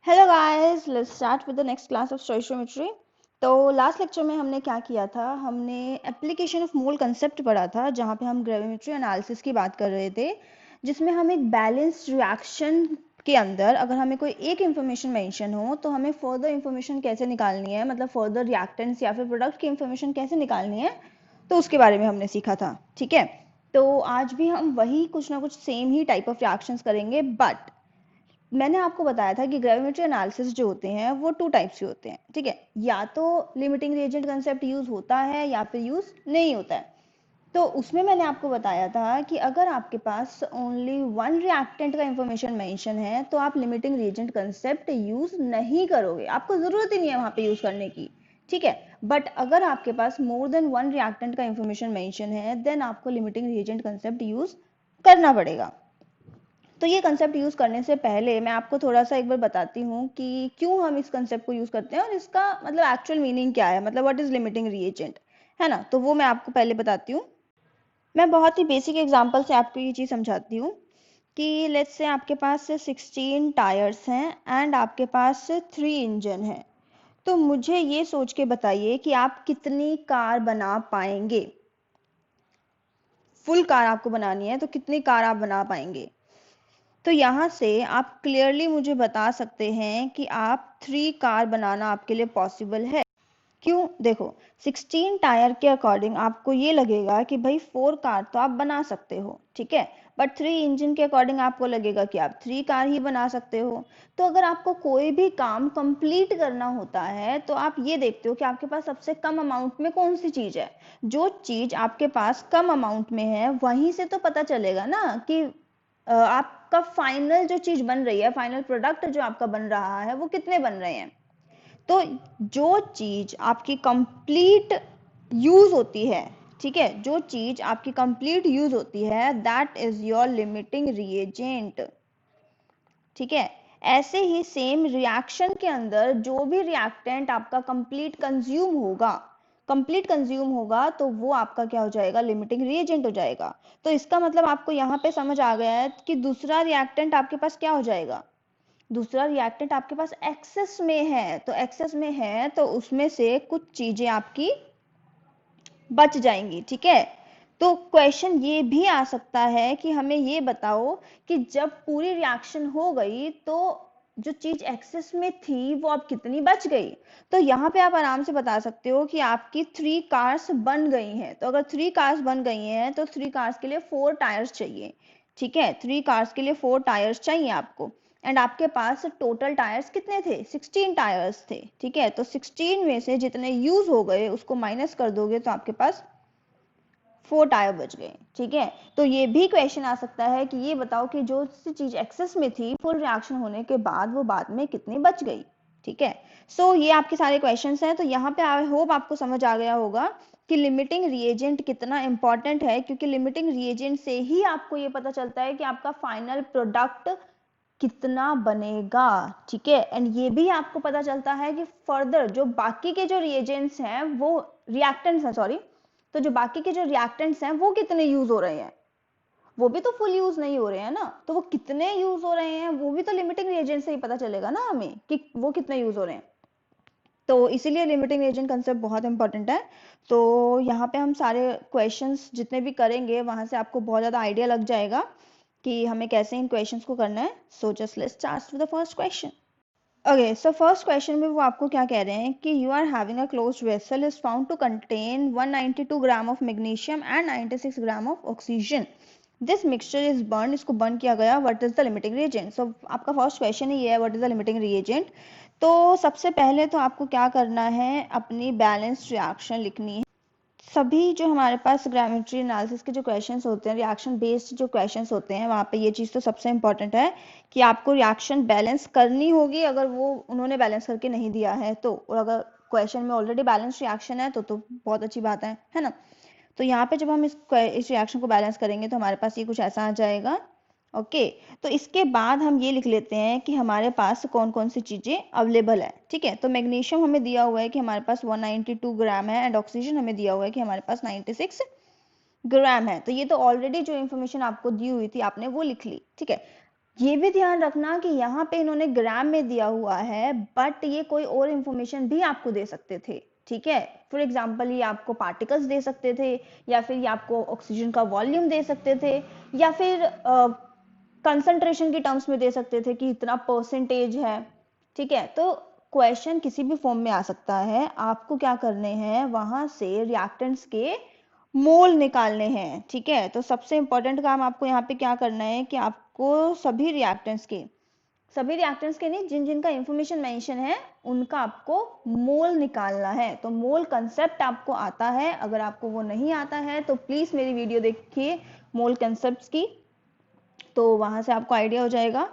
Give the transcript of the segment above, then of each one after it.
Hello guys, let's start with the next class of stoichiometry. तो last lecture में हमने क्या किया था, हमने एप्लीकेशन ऑफ मोल कंसेप्ट पढ़ा था, जहाँ पे हम ग्रेविमेट्री एनालिसिस की बात कर रहे थे, जिसमें हम एक बैलेंस्ड रिएक्शन के अंदर अगर हमें कोई एक इन्फॉर्मेशन मेंशन हो तो हमें फर्दर इन्फॉर्मेशन कैसे निकालनी है, मतलब फर्दर रिएक्टेंट्स या फिर प्रोडक्ट की इन्फॉर्मेशन कैसे निकालनी है, तो उसके बारे में हमने सीखा था। ठीक है, तो आज भी हम वही कुछ ना कुछ same he type of reactions करेंगे, बट मैंने आपको बताया था कि ग्रेविमेट्री एनालिसिस जो होते हैं वो टू टाइप्स के होते हैं। ठीक है, या तो लिमिटिंग रिएजेंट कंसेप्ट यूज होता है या फिर यूज नहीं होता है। तो उसमें मैंने आपको बताया था कि अगर आपके पास ओनली वन रिएक्टेंट का इंफॉर्मेशन मेंशन है तो आप लिमिटिंग रिएजेंट कंसेप्ट यूज नहीं करोगे, आपको जरूरत ही नहीं है वहां पे यूज करने की। ठीक है, बट अगर आपके पास मोर देन वन रिएक्टेंट का इंफॉर्मेशन मेंशन है देन आपको लिमिटिंग रिएजेंट कंसेप्ट यूज करना पड़ेगा। तो ये कंसेप्ट यूज करने से पहले मैं आपको थोड़ा सा एक बार बताती हूँ कि क्यों हम इस कंसेप्ट को यूज करते हैं और इसका मतलब एक्चुअल मीनिंग क्या है, मतलब व्हाट इज लिमिटिंग रिएजेंट, है ना। तो वो मैं आपको पहले बताती हूँ। मैं बहुत ही बेसिक एग्जांपल से आपको ये चीज समझाती हूँ कि लेट्स से आपके पास 16 टायर्स हैं एंड आपके पास 3 इंजन है। तो मुझे ये सोच के बताइए कि आप कितनी कार बना पाएंगे। फुल कार आपको बनानी है तो कितनी कार आप बना पाएंगे। तो यहाँ से आप क्लियरली मुझे बता सकते हैं कि आप 3 कार बनाना आपके लिए पॉसिबल है। क्यों? देखो, 16 टायर के अकॉर्डिंग आपको ये लगेगा कि भाई 4 कार तो आप बना सकते हो, ठीक है, बट 3 इंजन के अकॉर्डिंग आपको लगेगा कि आप 3 कार ही बना सकते हो। तो अगर आपको कोई भी काम कंप्लीट करना होता है तो आप ये देखते हो कि आपके पास सबसे कम अमाउंट में कौन सी चीज है। जो चीज आपके पास कम अमाउंट में है वहीं से तो पता चलेगा ना कि आपका फाइनल जो चीज बन रही है, फाइनल प्रोडक्ट जो आपका बन रहा है वो कितने बन रहे हैं। तो जो चीज आपकी कंप्लीट यूज होती है, ठीक है, जो चीज आपकी कंप्लीट यूज होती है that is your limiting reagent. ठीक है, ऐसे ही सेम रिएक्शन के अंदर जो भी रिएक्टेंट आपका कंप्लीट कंज्यूम होगा तो वो आपका क्या हो जाएगा, लिमिटिंग रिएजेंट हो जाएगा। तो इसका मतलब आपको यहाँ पे समझ आ गया है कि दूसरा रिएक्टेंट आपके पास क्या हो जाएगा, दूसरा रिएक्टेंट आपके पास एक्सेस में है। तो एक्सेस में है तो उसमें से कुछ चीजें आपकी बच जाएंगी। ठीक है, तो क्वेश्चन ये भी आ सकता है कि हमें ये बताओ कि जब पूरी रिएक्शन हो गई तो जो चीज एक्सेस में थी वो अब कितनी बच गई। तो यहाँ पे आप आराम से बता सकते हो कि आपकी 3 कार्स बन गई हैं। तो अगर 3 कार्स बन गई हैं तो 3 कार्स के लिए 4 टायर्स चाहिए। ठीक है, 3 कार्स के लिए 4 टायर्स चाहिए आपको। एंड आपके पास टोटल टायर्स कितने थे, 16 टायर्स थे। ठीक है, तो 16 में से जितने यूज हो गए उसको माइनस कर दोगे तो आपके पास 4 टायर बच गए। ठीक है, तो ये भी क्वेश्चन आ सकता है कि ये बताओ कि जो चीज एक्सेस में थी फुल रिएक्शन होने के बाद वो बाद में कितनी बच गई। ठीक है, सो ये आपके सारे क्वेश्चंस हैं। तो यहाँ पे आई होप आपको समझ आ गया होगा कि लिमिटिंग रिएजेंट कितना इंपॉर्टेंट है, क्योंकि लिमिटिंग रिएजेंट से ही आपको ये पता चलता है कि आपका फाइनल प्रोडक्ट कितना बनेगा। ठीक है, एंड ये भी आपको पता चलता है कि फर्दर जो बाकी के जो रिएजेंट्स हैं वो रिएक्टेंट्स हैं, सॉरी, तो जो बाकी के जो रिएक्टेंट्स हैं वो कितने यूज हो रहे हैं, वो भी तो फुल यूज नहीं हो रहे हैं ना। तो वो कितने यूज हो रहे हैं वो भी तो लिमिटिंग रिएजेंट से ही पता चलेगा ना हमें कि वो कितने यूज हो रहे हैं। तो इसीलिए लिमिटिंग रिएजेंट कंसेप्ट बहुत इंपॉर्टेंट है। तो यहाँ पे हम सारे क्वेश्चंस जितने भी करेंगे वहां से आपको बहुत ज्यादा आइडिया लग जाएगा कि हमें कैसे इन क्वेश्चंस को करना है। So just let's start with the first question. Okay, so first question में वो आपको क्या कह रहे हैं कि you are having a closed vessel is found to contain 192 gram of magnesium and 96 gram of oxygen. This mixture is burn, इसको burn किया गया, what is the limiting reagent. So आपका फर्स्ट क्वेश्चन ही ये है, what is the limiting reagent. तो सबसे पहले तो आपको क्या करना है, अपनी बैलेंस्ड रिएक्शन लिखनी है। सभी जो हमारे पास ग्रामेट्री एनालिसिस के जो क्वेश्चंस होते हैं, रिएक्शन बेस्ड जो क्वेश्चंस होते हैं, वहाँ पे ये चीज़ तो सबसे इंपॉर्टेंट है कि आपको रिएक्शन बैलेंस करनी होगी अगर वो उन्होंने बैलेंस करके नहीं दिया है तो। और अगर क्वेश्चन में ऑलरेडी बैलेंस रिएक्शन है तो बहुत अच्छी बात है ना। तो यहाँ पे जब हम इस रिएक्शन को बैलेंस करेंगे तो हमारे पास ये कुछ ऐसा आ जाएगा। ओके, तो इसके बाद हम ये लिख लेते हैं कि हमारे पास कौन कौन सी चीजें अवेलेबल है। ठीक है, तो मैग्नीशियम हमें दिया हुआ है कि हमारे पास 192 ग्राम है एंड ऑक्सीजन हमें दिया हुआ है कि हमारे पास 96 ग्राम है। तो ये तो ऑलरेडी जो इन्फॉर्मेशन आपको दी हुई थी आपने वो लिख ली। ठीक है, ये भी ध्यान रखना कि यहाँ पे इन्होंने ग्राम में दिया हुआ है, बट ये कोई और इंफॉर्मेशन भी आपको दे सकते थे, ठीक है। फॉर एग्जाम्पल ये आपको पार्टिकल्स दे सकते थे, या फिर ये आपको ऑक्सीजन का वॉल्यूम दे सकते थे, या फिर कंसंट्रेशन की टर्म्स में दे सकते थे कि इतना परसेंटेज है, ठीक है। तो क्वेश्चन किसी भी फॉर्म में आ सकता है, आपको क्या करने हैं, वहां से रिएक्टेंट्स के मोल निकालने हैं, ठीक है। तो सबसे इंपॉर्टेंट काम आपको यहाँ पे क्या करना है कि आपको सभी रिएक्टेंट्स के नहीं, जिन जिनका इंफॉर्मेशन मेंशन है उनका आपको मोल निकालना है। तो मोल कंसेप्ट आपको आता है, अगर आपको वो नहीं आता है तो प्लीज मेरी वीडियो देखिए मोल कंसेप्ट की, तो वहां से आपको आइडिया हो जाएगा।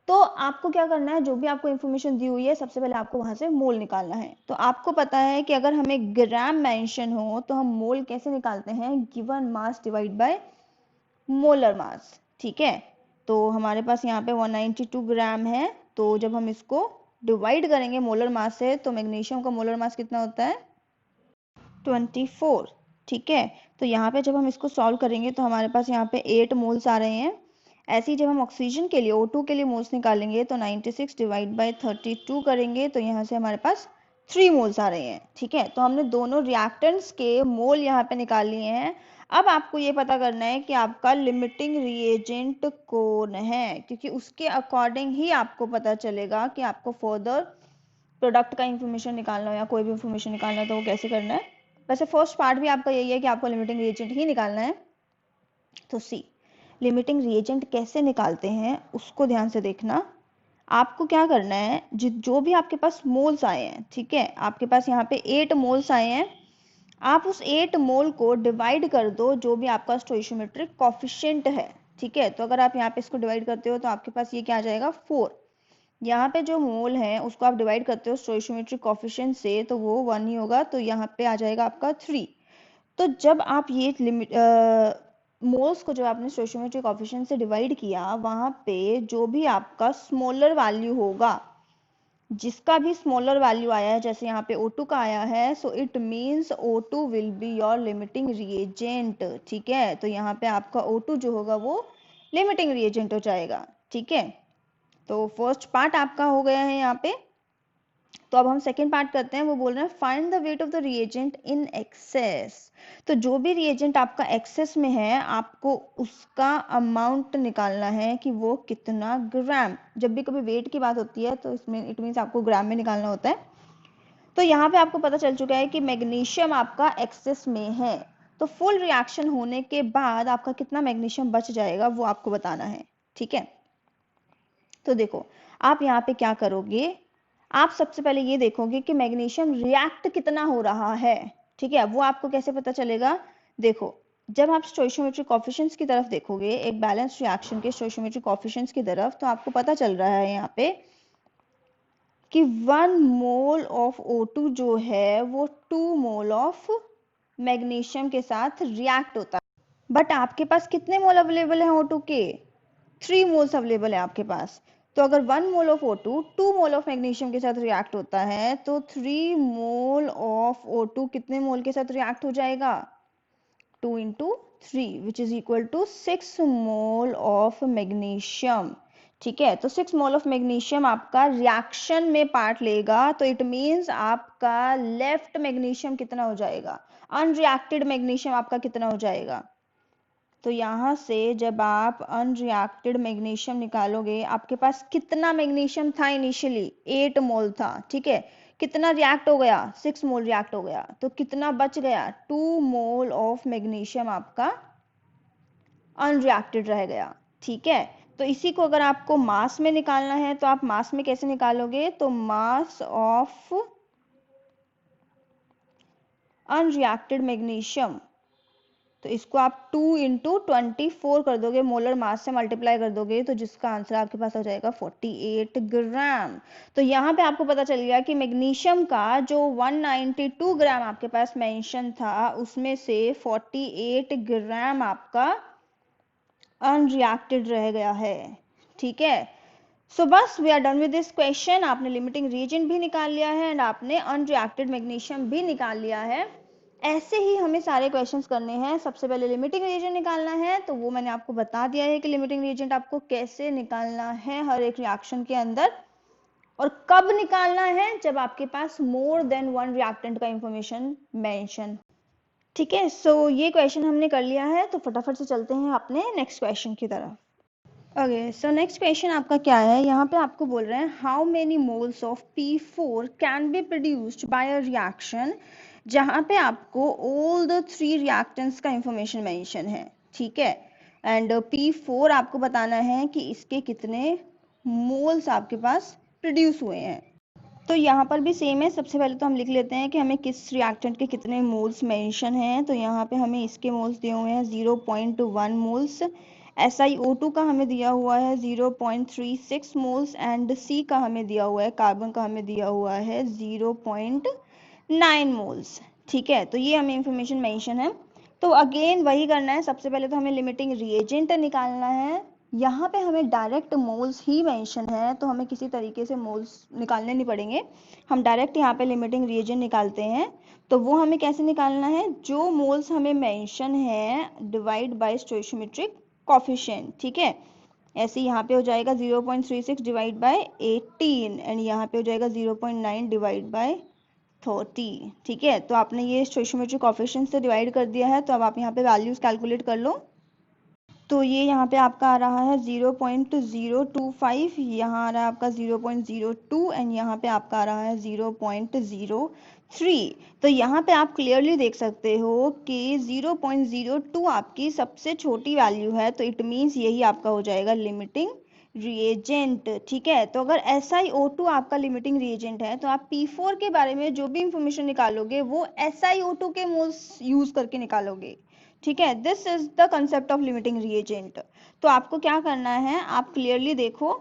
तो आपको क्या करना है, जो भी आपको इंफॉर्मेशन दी हुई है सबसे पहले आपको वहां से मोल निकालना है। तो आपको पता है कि अगर हमें ग्राम मेंशन हो तो हम मोल कैसे निकालते हैं, given mass divide by molar mass, ठीक है। तो हमारे पास यहाँ पे 192 ग्राम है, तो जब हम इसको डिवाइड करेंगे मोलर मास से तो मैग्नीशियम का मोलर मास कितना होता है 24, ठीक है। तो यहाँ पे जब हम इसको सॉल्व करेंगे तो हमारे पास यहाँ पे 8 मोल्स आ रहे हैं। ऐसे ही जब हम ऑक्सीजन के लिए O2 के लिए मोल्स निकालेंगे तो 96 डिवाइड बाय 32 करेंगे तो यहाँ से हमारे पास 3 मोल्स आ रहे हैं, ठीक है। तो हमने दोनों रिएक्टेंट्स के मोल यहाँ पे निकाल लिए हैं। अब आपको ये पता करना है कि आपका लिमिटिंग रिएजेंट कौन है, क्योंकि उसके अकॉर्डिंग ही आपको पता चलेगा कि आपको फर्दर प्रोडक्ट का इंफॉर्मेशन निकालना हो या कोई भी इंफॉर्मेशन निकालना है तो वो कैसे करना है। वैसे फर्स्ट पार्ट भी आपका यही है कि आपको लिमिटिंग रिएजेंट ही निकालना है। तो सी, लिमिटिंग रिएजेंट कैसे निकालते हैं उसको ध्यान से देखना। आपको क्या करना है, जो भी आपके पास मोल्स आए हैं, ठीक है, आपके पास यहाँ पे 8 मोल्स आए हैं, आप उस 8 मोल को डिवाइड कर दो जो भी आपका स्टोइशियोमेट्रिक कोफिशिएंट है, ठीक है। तो अगर आप यहाँ पे इसको डिवाइड करते हो तो आपके पास ये क्या आ जाएगा 4। यहाँ पे जो मोल है उसको आप डिवाइड करते हो स्टोइशियोमेट्रिक कोफिशिएंट से तो वो 1 ही होगा, तो यहाँ पे आ जाएगा आपका 3। तो जब आप ये लिमिट मोल्स को जब आपने स्टोइशियोमेट्रिक कोफिशिएंट से डिवाइड किया, वहां पे जो भी आपका स्मॉलर वैल्यू होगा, जिसका भी स्मॉलर वैल्यू आया है, जैसे यहाँ पे O2 का आया है, so it means O2 will be your limiting reagent, ठीक है। तो यहाँ पे आपका O2 जो होगा वो लिमिटिंग रिएजेंट हो जाएगा, ठीक है। तो फर्स्ट पार्ट आपका हो गया है यहाँ पे। तो अब हम सेकेंड पार्ट करते हैं, वो बोल रहे हैं find the weight of the reagent in excess. तो जो भी रिएजेंट आपका एक्सेस में है आपको उसका अमाउंट निकालना है कि वो कितना ग्राम। जब भी कभी वेट की बात होती है तो इसमें इट मीन्स आपको ग्राम में निकालना होता है। तो यहाँ पे आपको पता चल चुका है कि मैग्नीशियम आपका एक्सेस में है, तो फुल रिएक्शन होने के बाद आपका कितना मैग्नीशियम बच जाएगा वो आपको बताना है, ठीक है। तो देखो आप यहाँ पे क्या करोगे, आप सबसे पहले ये देखोगे कि मैग्नीशियम रिएक्ट कितना हो रहा है, ठीक है। वो आपको कैसे पता चलेगा, देखो जब आप स्टोइशियोमेट्रिक कोफिशिएंट्स की तरफ देखोगे, एक बैलेंस रिएक्शन के स्टोइशियोमेट्रिक कोफिशिएंट्स की तरफ, तो आपको पता चल रहा है यहाँ पे कि 1 मोल ऑफ O2 जो है वो 2 मोल ऑफ मैग्नीशियम के साथ रिएक्ट होता है। बट आपके पास कितने मोल अवेलेबल है O2 के, 3 मोल्स अवेलेबल है आपके पास। तो अगर 1 mole of O2 2 mole of magnesium के साथ रिएक्ट होता है तो 3 मोल ऑफ O2 कितने मोल के साथ रिएक्ट हो जाएगा, 2 into 3 which is equal to 6 mole of magnesium, ठीक है। तो 6 मोल ऑफ मैग्नीशियम आपका रिएक्शन में पार्ट लेगा, तो इट मींस आपका लेफ्ट मैग्नीशियम कितना हो जाएगा, अनरिएक्टेड मैग्नीशियम आपका कितना हो जाएगा। तो यहाँ से जब आप अनरिएक्टेड मैग्नीशियम निकालोगे, आपके पास कितना मैग्नीशियम था इनिशियली 8 मोल था, ठीक है। कितना रिएक्ट हो गया 6 मोल रिएक्ट हो गया, तो कितना बच गया 2 मोल ऑफ मैग्नीशियम आपका अनरिएक्टेड रह गया, ठीक है। तो इसी को अगर आपको मास में निकालना है तो आप मास में कैसे निकालोगे, तो मास ऑफ अनरिएक्टेड मैग्नीशियम, तो इसको आप 2 into 24 कर दोगे, मोलर मास से मल्टीप्लाई कर दोगे, तो जिसका आंसर आपके पास हो जाएगा 48 ग्राम। तो यहाँ पे आपको पता चल गया कि मैग्नीशियम का जो 192 ग्राम आपके पास मेंशन था उसमें से 48 ग्राम आपका अनरिएक्टेड रह गया है, ठीक है। सो बस we are done with this question. आपने लिमिटिंग रीजन भी निकाल लिया है एंड आपने अनरिएक्टेड मैग्नीशियम भी निकाल लिया है। ऐसे ही हमें सारे क्वेश्चंस करने हैं। सबसे पहले लिमिटिंग रिएजेंट निकालना है, तो वो मैंने आपको बता दिया है कि लिमिटिंग रिएजेंट आपको कैसे निकालना है हर एक रिएक्शन के अंदर, और कब निकालना है, जब आपके पास मोर देन वन रिएक्टेंट का इंफॉर्मेशन मेंशन। ठीक है, सो ये क्वेश्चन हमने कर लिया है, तो फटाफट से चलते हैं अपने नेक्स्ट क्वेश्चन की तरफ। ओके, सो नेक्स्ट क्वेश्चन आपका क्या है, यहाँ पे आपको बोल रहे हैं how many moles of P4 can be produced by a reaction, जहाँ पे आपको ऑल द थ्री रिएक्टेंट्स का इंफॉर्मेशन मेंशन है। ठीक है, एंड P4 आपको बताना है कि इसके कितने मोल्स आपके पास प्रोड्यूस हुए हैं। तो यहाँ पर भी सेम है। सबसे पहले तो हम लिख लेते हैं कि हमें किस रिएक्टेंट के कितने मोल्स मेंशन हैं। तो यहाँ पे हमें इसके मोल्स दिए हुए हैं 0.1 मोल्स, SiO2 का हमें दिया हुआ है 0.36 मोल्स, एंड C का हमें दिया हुआ है, कार्बन का हमें दिया हुआ है 0.9 मोल्स। ठीक है, तो ये हमें इंफॉर्मेशन मेंशन है। तो अगेन वही करना है, सबसे पहले तो हमें लिमिटिंग रिएजेंट निकालना है। यहाँ पे हमें डायरेक्ट मोल्स ही मेंशन है, तो हमें किसी तरीके से मोल्स निकालने नहीं पड़ेंगे, हम डायरेक्ट यहाँ पे लिमिटिंग रिएजेंट निकालते हैं। तो वो हमें कैसे निकालना है, जो मोल्स हमें मेंशन है डिवाइड बाय स्टोइचियोमेट्रिक कोफिशिएंट। ठीक है, ऐसे यहाँ पे हो जाएगा 0.36 डिवाइड बाय 18, एंड यहाँ पे हो जाएगा 0.9 डिवाइड बाय 30। ठीक है, तो आपने ये स्टोइचियोमेट्रिक कोफिशिएंट से डिवाइड कर दिया है, तो अब आप यहाँ पे वैल्यूज कैलकुलेट कर लो। तो ये यहाँ पे आपका आ रहा है 0.025, यहाँ आ रहा है आपका 0.02, एंड यहाँ पे आपका आ रहा है 0.03। तो यहाँ पे आप क्लियरली देख सकते हो कि 0.02 आपकी सबसे छोटी वैल्यू है, तो इट मीन्स यही आपका हो जाएगा लिमिटिंग रिएजेंट। ठीक है, तो अगर SiO2 आपका लिमिटिंग रिएजेंट है, तो आप P4 के बारे में जो भी इंफॉर्मेशन निकालोगे वो SiO2 के मोल्स यूज करके निकालोगे। ठीक है, this is the concept of limiting reagent. तो आपको क्या करना है, आप क्लियरली देखो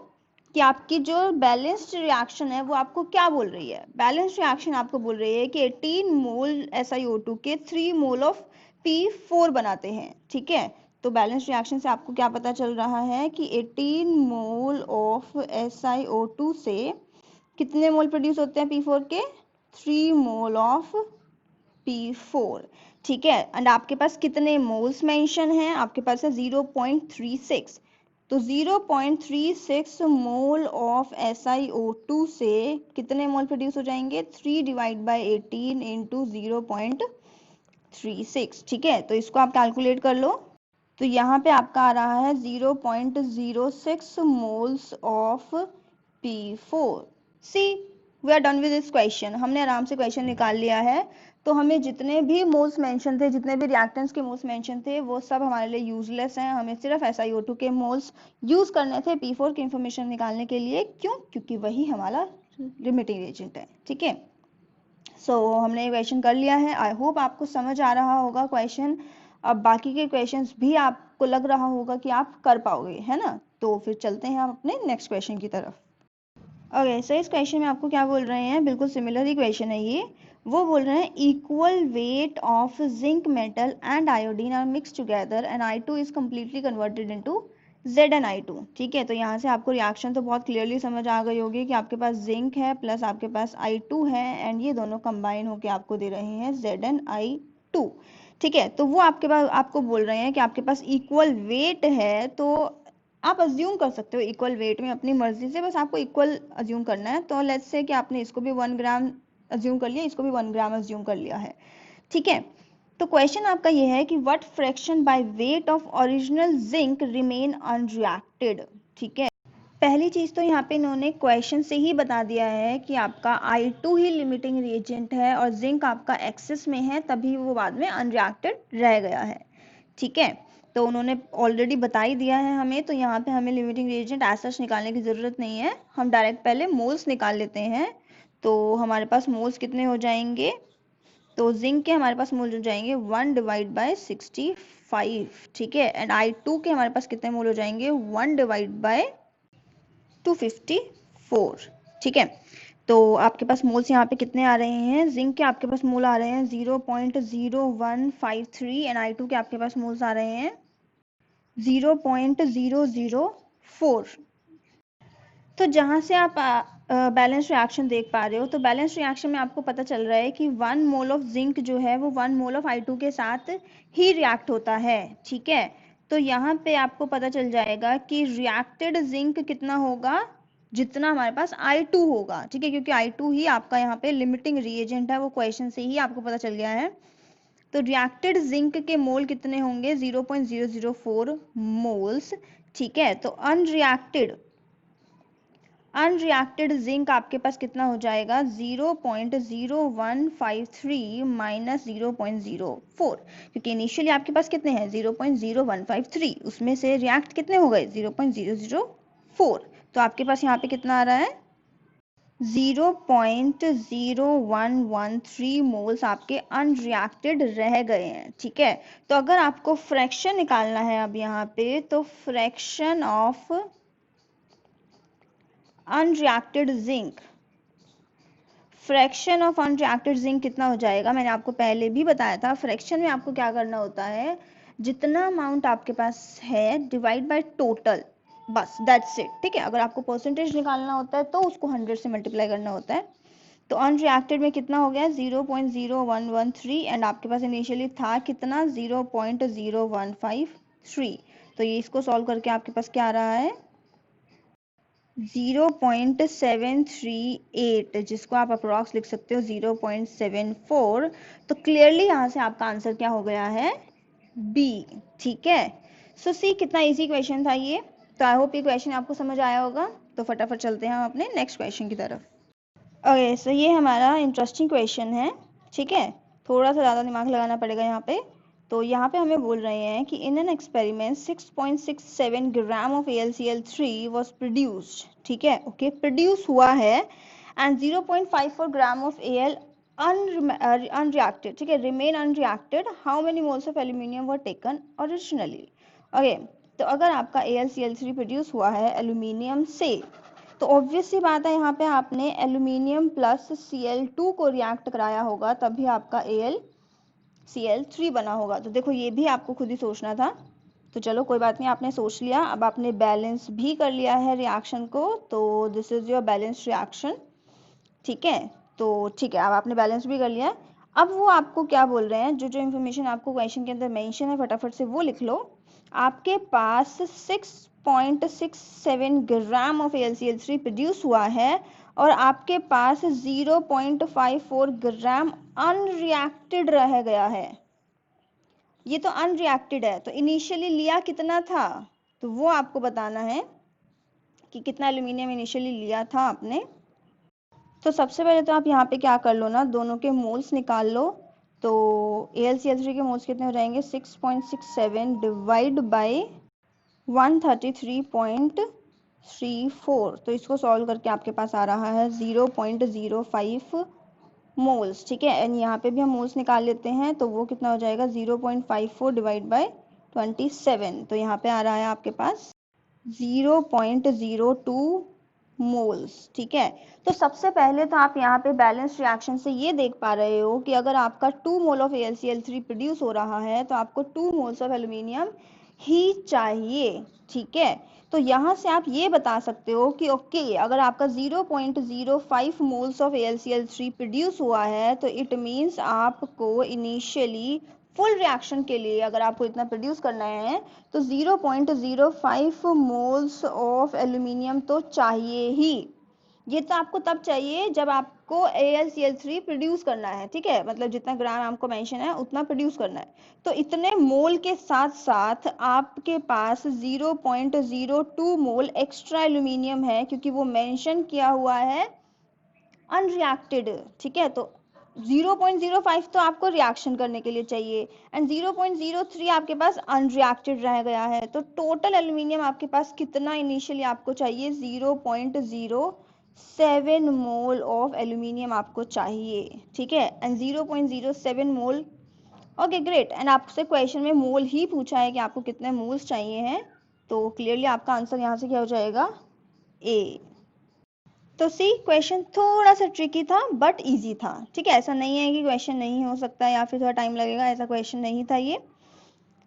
कि आपकी जो बैलेंस्ड रिएक्शन है वो आपको क्या बोल रही है। बैलेंस्ड रिएक्शन आपको बोल रही है कि 18 मोल SiO2 के 3 मोल ऑफ P4 बनाते हैं। ठीक है, तो बैलेंस्ड रिएक्शन से आपको क्या पता चल रहा है कि 18 मोल ऑफ SiO2 से कितने मोल प्रोड्यूस होते हैं P4 के, 3 मोल ऑफ P4। ठीक है, एंड आपके पास कितने मोल्स मेंशन हैं, आपके पास है 0.36। तो 0.36 मोल ऑफ SiO2 से कितने मोल प्रोड्यूस हो जाएंगे, 3 डिवाइड बाय 18 इंटू 0.36। ठीक है, तो इसको आप कैलकुलेट कर लो। तो यहाँ पे आपका आ रहा है 0.06 moles of P4। See, we are done with this question. हमने आराम से क्वेश्चन निकाल लिया है। तो हमें जितने भी मोल्स मेंशन थे, जितने भी रिएक्टेंट्स के मोल्स मेंशन थे, वो सब हमारे लिए यूजलेस हैं। हमें सिर्फ SiO2 के मोल्स यूज करने थे P4 की इंफॉर्मेशन निकालने के लिए। क्यों? क्योंकि वही हमारा लिमिटिंग एजेंट है। ठीक है, सो हमने ये क्वेश्चन कर लिया है। आई होप आपको समझ आ रहा होगा क्वेश्चन। अब बाकी के क्वेश्चंस भी आपको लग रहा होगा कि आप कर पाओगे, है ना। तो फिर चलते हैं हम अपने नेक्स्ट क्वेश्चन की तरफ। ओके, सो इस क्वेश्चन में आपको क्या बोल रहे हैं, बिल्कुल सिमिलर ही क्वेश्चन है ये। वो बोल रहे हैं equal weight of zinc metal and iodine are mix together and I2 is completely converted into ZnI2। ठीक है, तो यहाँ से आपको रिएक्शन तो बहुत क्लियरली समझ आ गई होगी कि आपके पास जिंक है प्लस आपके पास I2 है, एंड ये दोनों कंबाइन होकर आपको दे रहे हैं ZnI2। ठीक है, तो वो आपके पास आपको बोल रहे हैं कि आपके पास इक्वल वेट है, तो आप अज्यूम कर सकते हो इक्वल वेट में अपनी मर्जी से, बस आपको इक्वल अज्यूम करना है। तो लेट्स से कि आपने इसको भी 1 ग्राम अज्यूम कर लिया, इसको भी 1 ग्राम अज्यूम कर लिया है। ठीक है, तो क्वेश्चन आपका ये है कि what fraction by weight of original zinc remain unreacted. ठीक है, पहली चीज तो यहाँ पे इन्होंने क्वेश्चन से ही बता दिया है कि आपका I2 ही लिमिटिंग रिएजेंट है और जिंक आपका एक्सेस में है, तभी वो बाद में अनरिएक्टेड रह गया है। ठीक है, तो उन्होंने ऑलरेडी बता ही दिया है हमें, तो यहाँ पे हमें लिमिटिंग रिएजेंट एज सच निकालने की ज़रूरत नहीं है। हम डायरेक्ट पहले मोल्स निकाल लेते हैं। तो हमारे पास मोल्स कितने हो जाएंगे, तो जिंक के हमारे पास मोल हो जाएंगे 1 डिवाइड बाय 65। ठीक है, एंड I2 के हमारे पास कितने मोल हो जाएंगे, 1 डिवाइड बाय 254। ठीक है, तो आपके पास मोल्स यहाँ पे कितने आ रहे हैं, जिंक के आपके पास मोल आ रहे हैं 0.0153, एंड I2 के आपके पास मोल्स आ रहे हैं 0.004। तो जहाँ से आप बैलेंस रिएक्शन देख पा रहे हो, तो बैलेंस रिएक्शन में आपको पता चल रहा है कि 1 मोल ऑफ जिंक जो है वो 1 मोल ऑफ I2 के साथ ही रिएक्ट होता है, ठीक है। तो यहाँ पे आपको पता चल जाएगा कि रिएक्टेड जिंक कितना होगा, जितना हमारे पास I2 होगा, ठीक है, क्योंकि I2 ही आपका यहाँ पे लिमिटिंग रिएजेंट है, वो क्वेश्चन से ही आपको पता चल गया है। तो रिएक्टेड जिंक के मोल कितने होंगे, 0.004 मोल्स, ठीक है। तो अनरिएक्टेड जिंक आपके पास कितना हो जाएगा, 0.0153 माइनस 0.04, क्योंकि इनिशियली आपके पास कितने हैं 0.0153, उसमें से रिएक्ट कितने हो गए 0.004, तो आपके पास यहाँ पे कितना आ रहा है 0.0113 मोल्स आपके अनरिएक्टेड रह गए हैं, ठीक है। तो अगर आपको फ्रैक्शन निकालना है अब यहाँ पे, तो fraction of unreacted zinc, fraction of unreacted zinc कितना हो जाएगा, मैंने आपको पहले भी बताया था, फ्रैक्शन में आपको क्या करना होता है, जितना अमाउंट आपके पास है डिवाइड बाय टोटल, बस दैट्स इट, ठीक है। अगर आपको परसेंटेज निकालना होता है तो उसको 100 से मल्टीप्लाई करना होता है। तो अनरिएक्टेड में कितना हो गया 0.0113 एंड आपके पास इनिशियली था कितना 0.0153, तो ये इसको सॉल्व करके आपके पास क्या आ रहा है 0.738, जिसको आप अप्रॉक्स लिख सकते हो 0.74। तो क्लियरली यहाँ से आपका आंसर क्या हो गया है बी, ठीक है। सो सी कितना इजी क्वेश्चन था ये। तो आई होप ये क्वेश्चन आपको समझ आया होगा। तो फटाफट चलते हैं हम अपने नेक्स्ट क्वेश्चन की तरफ। ओके, सो ये हमारा इंटरेस्टिंग क्वेश्चन है, ठीक है। थोड़ा सा ज़्यादा दिमाग लगाना पड़ेगा यहाँ पे। तो यहाँ पे हमें बोल रहे हैं कि in an experiment 6.67 gram of AlCl3 was produced, ठीक है, ओके, प्रोड्यूस हुआ है, and 0.54 gram of Al unreacted, ठीक है, remain unreacted, how many moles of aluminium were taken originally. Okay, तो अगर आपका AlCl3 प्रोड्यूस हुआ है एल्यूमिनियम से, तो ऑब्वियस सी बात है यहाँ पे आपने एल्यूमिनियम प्लस Cl2 को रिएक्ट कराया होगा, तभी आपका AlCl3 बना होगा। तो देखो ये भी आपको खुद ही सोचना था, तो चलो कोई बात नहीं, आपने सोच लिया। अब आपने बैलेंस भी कर लिया है रिएक्शन को, तो this is your balance reaction, ठीक है। तो ठीक है, अब आपने बैलेंस भी कर लिया। अब वो आपको क्या बोल रहे हैं, जो जो इन्फॉर्मेशन आपको क्वेश्चन के अंदर मेंशन है फटाफट से वो लिख लो। आपके पास 6.67 ग्राम ऑफ AlCl3 प्रोड्यूस हुआ है, और आपके पास 0.54 ग्राम अनरिएक्टेड रह गया है। ये तो अनरिएक्टेड है, तो इनिशियली लिया कितना था, तो वो आपको बताना है कि कितना एल्यूमिनियम इनिशियली लिया था आपने। तो सबसे पहले तो आप यहाँ पे क्या कर लो ना, दोनों के मोल्स निकाल लो। तो AlCl3 के मोल्स कितने हो जाएंगे 6.67 डिवाइड बाय 133.34, तो इसको सॉल्व करके आपके पास आ रहा है 0.05 मोल्स, ठीक है। एंड यहाँ पे भी हम मोल्स निकाल लेते हैं, तो वो कितना हो जाएगा 0.54 डिवाइड बाय 27, तो यहाँ पे आ रहा है आपके पास 0.02 मोल्स, ठीक है। तो सबसे पहले तो आप यहाँ पे बैलेंस रिएक्शन से ये देख पा रहे हो कि अगर आपका 2 मोल ऑफ AlCl3 प्रोड्यूस हो रहा है, तो आपको 2 मोल्स ऑफ एल्यूमिनियम ही चाहिए, ठीक है। तो यहाँ से आप ये बता सकते हो कि ओके, अगर आपका 0.05 मोल्स ऑफ AlCl3 प्रोड्यूस हुआ है, तो इट मीन्स आपको इनिशियली फुल रिएक्शन के लिए अगर आपको इतना प्रोड्यूस करना है, तो 0.05 मोल्स ऑफ एल्यूमिनियम तो चाहिए ही। ये तो आपको तब चाहिए जब आपको AlCl3 प्रोड्यूस करना है, ठीक है, मतलब जितना ग्राम आपको मेंशन है उतना प्रोड्यूस करना है। तो इतने मोल के साथ साथ आपके पास 0.02 मोल एक्स्ट्रा एल्यूमिनियम है, क्योंकि वो मेंशन किया हुआ है अनरिएक्टेड, ठीक है। तो 0.05 तो आपको रिएक्शन करने के लिए चाहिए, एंड 0.03 आपके पास अनरिएक्टेड रह गया है। तो टोटल एल्यूमिनियम आपके पास कितना इनिशियली आपको चाहिए 0.07 मोल ऑफ एल्यूमिनियम आपको चाहिए, ठीक है, and 0.07 mole, okay great. And आपसे क्वेश्चन में मोल ही पूछा है कि आपको कितने मोल्स चाहिए हैं, तो क्लियरली आपका आंसर यहाँ से क्या हो जाएगा ए। तो सी क्वेश्चन थोड़ा सा ट्रिकी था बट इजी था, ठीक है, ऐसा नहीं है कि क्वेश्चन नहीं हो सकता या फिर थोड़ा टाइम लगेगा, ऐसा क्वेश्चन नहीं था ये।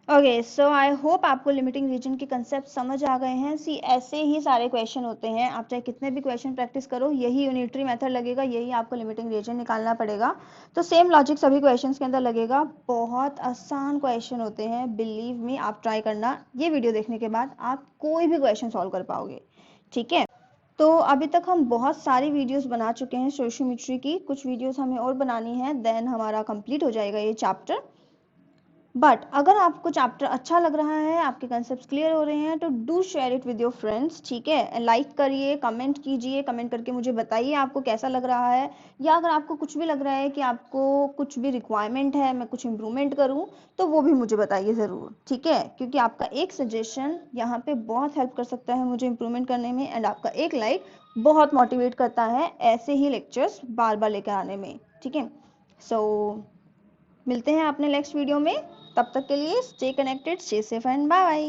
ओके, सो आई होप आपको लिमिटिंग रीजन के कंसेप्ट समझ आ गए हैं। सी ऐसे ही सारे क्वेश्चन होते हैं, आप चाहे कितने भी क्वेश्चन प्रैक्टिस करो, यही यूनिटरी मेथड लगेगा, यही आपको लिमिटिंग रीजन निकालना पड़ेगा। तो सेम लॉजिक सभी क्वेश्चंस के अंदर लगेगा। बहुत आसान क्वेश्चन होते हैं, बिलीव मी, आप ट्राई करना, ये वीडियो देखने के बाद आप कोई भी क्वेश्चन सॉल्व कर पाओगे। ठीक है, तो अभी तक हम बहुत सारी वीडियोस बना चुके हैं स्टोइशियोमेट्री की, कुछ वीडियोस हमें और बनानी है, देन हमारा कंप्लीट हो जाएगा ये चैप्टर। बट अगर आपको चैप्टर अच्छा लग रहा है, आपके कंसेप्ट क्लियर हो रहे हैं, तो do share it with your friends. ठीक है, लाइक करिए, कमेंट कीजिए, कमेंट करके मुझे बताइए आपको कैसा लग रहा है, या अगर आपको कुछ भी लग रहा है कि आपको कुछ भी रिक्वायरमेंट है, मैं कुछ इम्प्रूवमेंट करूं, तो वो भी मुझे बताइए ज़रूर। ठीक है, क्योंकि आपका एक सजेशन यहाँ पे बहुत हेल्प कर सकता है मुझे इम्प्रूवमेंट करने में, एंड आपका एक लाइक बहुत मोटिवेट करता है ऐसे ही लेक्चर्स बार बार लेकर आने में। ठीक है, सो मिलते हैं अपने नेक्स्ट वीडियो में, तब तक के लिए stay connected, stay safe and bye.